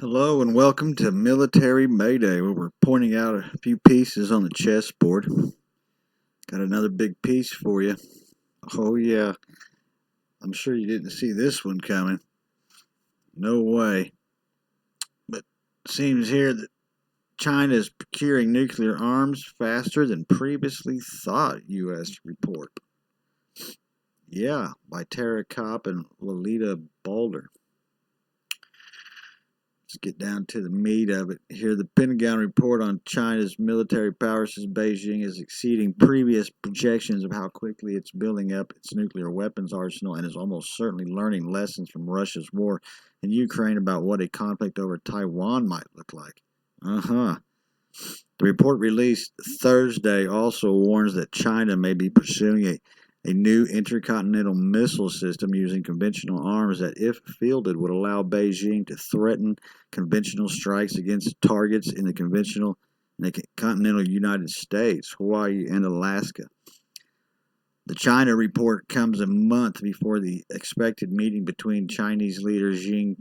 Hello and welcome to Military Mayday, where we're pointing out a few pieces on the chessboard. Got another big piece for you. Oh yeah, I'm sure you didn't see this one coming. No way. But it seems here that China is procuring nuclear arms faster than previously thought, U.S. report. Yeah, by Tara Kopp and Lolita Boulder. Let's get down to the meat of it. Here, the Pentagon report on China's military power says Beijing is exceeding previous projections of how quickly it's building up its nuclear weapons arsenal and is almost certainly learning lessons from Russia's war in Ukraine about what a conflict over Taiwan might look like. The report released Thursday also warns that China may be pursuing a new intercontinental missile system using conventional arms that, if fielded, would allow Beijing to threaten conventional strikes against targets in the continental United States, Hawaii, and Alaska. The China report comes a month before the expected meeting between Chinese leaders Xi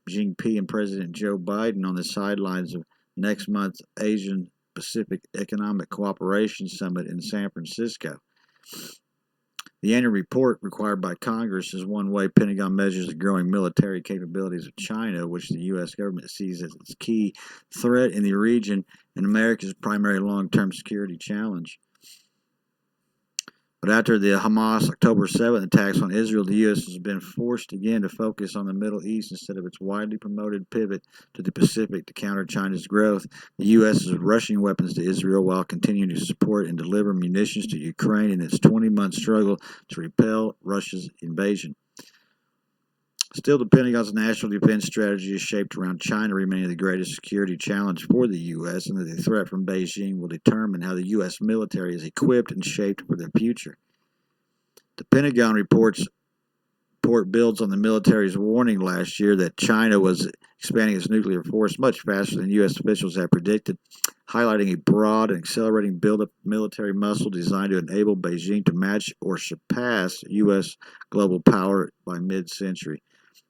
Jinping and President Joe Biden on the sidelines of next month's Asian Pacific Economic Cooperation Summit in San Francisco. The annual report required by Congress is one way Pentagon measures the growing military capabilities of China, which the U.S. government sees as its key threat in the region and America's primary long-term security challenge. But after the Hamas October 7th attacks on Israel, the U.S. has been forced again to focus on the Middle East instead of its widely promoted pivot to the Pacific to counter China's growth. The U.S. is rushing weapons to Israel while continuing to support and deliver munitions to Ukraine in its 20-month struggle to repel Russia's invasion. Still, the Pentagon's national defense strategy is shaped around China remaining the greatest security challenge for the U.S., and that the threat from Beijing will determine how the U.S. military is equipped and shaped for the future. The Pentagon report builds on the military's warning last year that China was expanding its nuclear force much faster than U.S. officials had predicted, highlighting a broad and accelerating buildup of military muscle designed to enable Beijing to match or surpass U.S. global power by mid-century.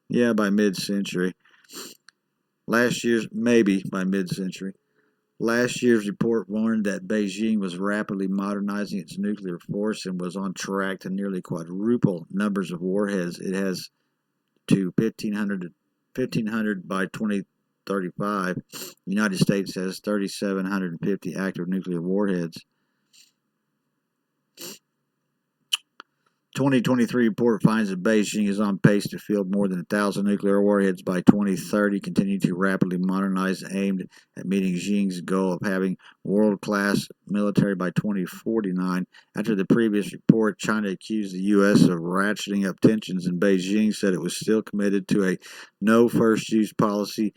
Yeah, by mid-century. By mid-century. Last year's report warned that Beijing was rapidly modernizing its nuclear force and was on track to nearly quadruple numbers of warheads it has to 1,500 by 2035. The United States has 3,750 active nuclear warheads. 2023 report finds that Beijing is on pace to field more than 1,000 nuclear warheads by 2030, continuing to rapidly modernize, aimed at meeting Xi's goal of having world-class military by 2049. After the previous report, China accused the U.S. of ratcheting up tensions, and Beijing said it was still committed to a no first-use policy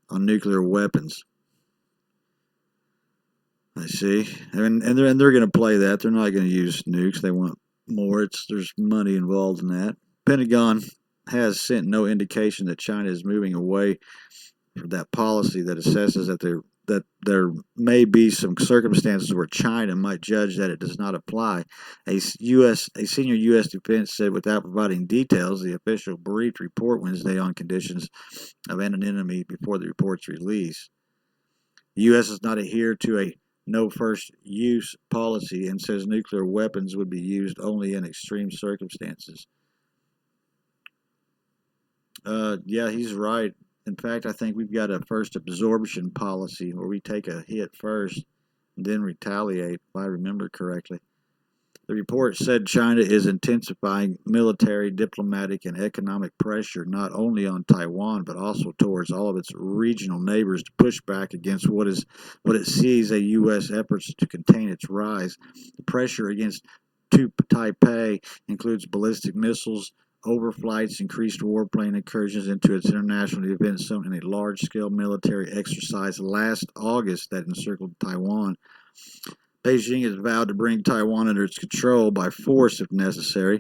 on nuclear weapons. I see. And they're going to play that. They're not going to use nukes. They want more. There's money involved in that. Pentagon has sent no indication that China is moving away from that policy that assesses that there may be some circumstances where China might judge that it does not apply. A senior U.S. defense said, without providing details, the official briefed report Wednesday on conditions of anonymity before the report's release. The U.S. does not adhere to a no first use policy and says nuclear weapons would be used only in extreme circumstances. Yeah, he's right. In fact, I think we've got a first absorption policy where we take a hit first and then retaliate, if I remember correctly. The report said China is intensifying military, diplomatic, and economic pressure not only on Taiwan but also towards all of its regional neighbors to push back against what it sees as U.S. efforts to contain its rise. The pressure against Taipei includes ballistic missiles, overflights, increased warplane incursions into its international defense zone, and a large-scale military exercise last August that encircled Taiwan. Beijing has vowed to bring Taiwan under its control by force if necessary.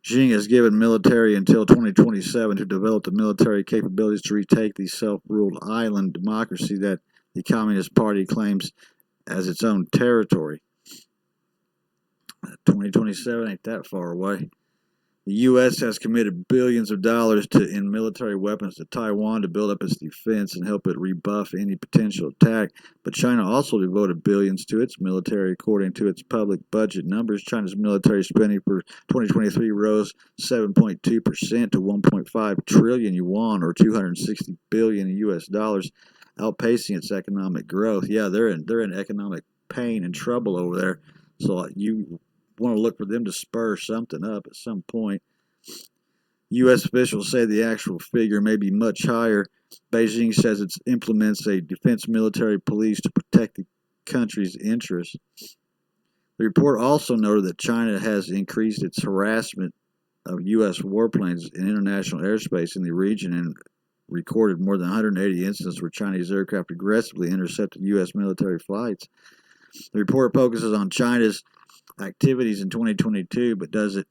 Xi has given military until 2027 to develop the military capabilities to retake the self-ruled island democracy that the Communist Party claims as its own territory. 2027 ain't that far away. The U.S. has committed billions of dollars in military weapons to Taiwan to build up its defense and help it rebuff any potential attack. But China also devoted billions to its military. According to its public budget numbers, China's military spending for 2023 rose 7.2% to 1.5 trillion yuan, or 260 billion U.S. dollars, outpacing its economic growth. Yeah, they're in economic pain and trouble over there. So you want to look for them to spur something up at some point. U.S. officials say the actual figure may be much higher. Beijing says it implements a defense military police to protect the country's interests. The report also noted that China has increased its harassment of U.S. warplanes in international airspace in the region and recorded more than 180 incidents where Chinese aircraft aggressively intercepted U.S. military flights. The report focuses on China's activities in 2022, but does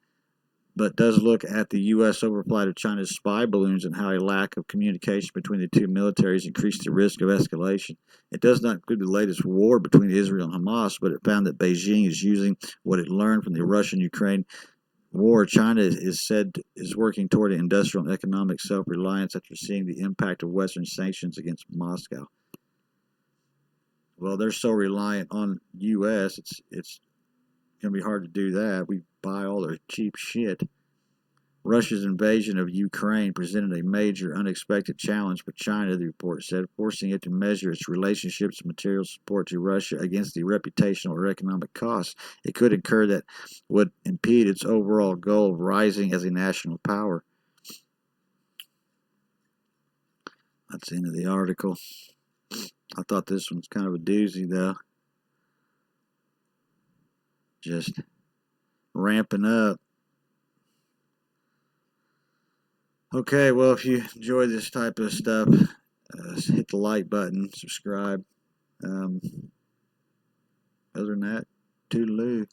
look at the U.S. overflight of China's spy balloons and how a lack of communication between the two militaries increased the risk of escalation. It does not include the latest war between Israel and Hamas, but it found that Beijing is using what it learned from the Russian-Ukraine war. China is said is working toward an industrial and economic self-reliance after seeing the impact of Western sanctions against Moscow. Well, they're so reliant on U.S., it's going to be hard to do that. We buy all their cheap shit. Russia's invasion of Ukraine presented a major unexpected challenge for China, the report said, forcing it to measure its relationships and material support to Russia against the reputational or economic costs it could incur that would impede its overall goal of rising as a national power. That's the end of the article. I thought this one's kind of a doozy, though. Just ramping up. Okay, well, if you enjoy this type of stuff, hit the like button, subscribe. Other than that, toodaloo.